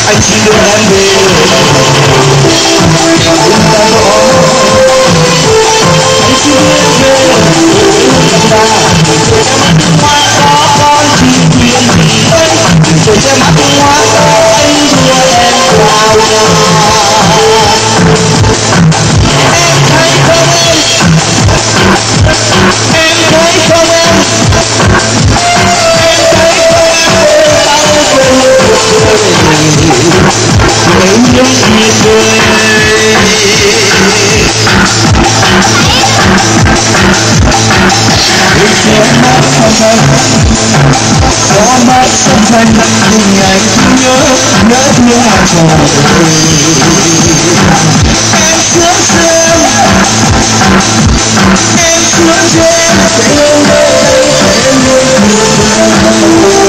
anh xin đưa em về chúng ta đó anh xin đưa em về chúng ta rồi che mắt hoa đó con chỉ quyền gì đây rồi che mắt hoa đó anh đưa em vào nhà em thấy không em thấy không em những gì cười có mắt xanh xanh cùng ngày nhớ nhớ thương hàng trò em sướng sướng em sướng sướng sẽ yêu đời sẽ luôn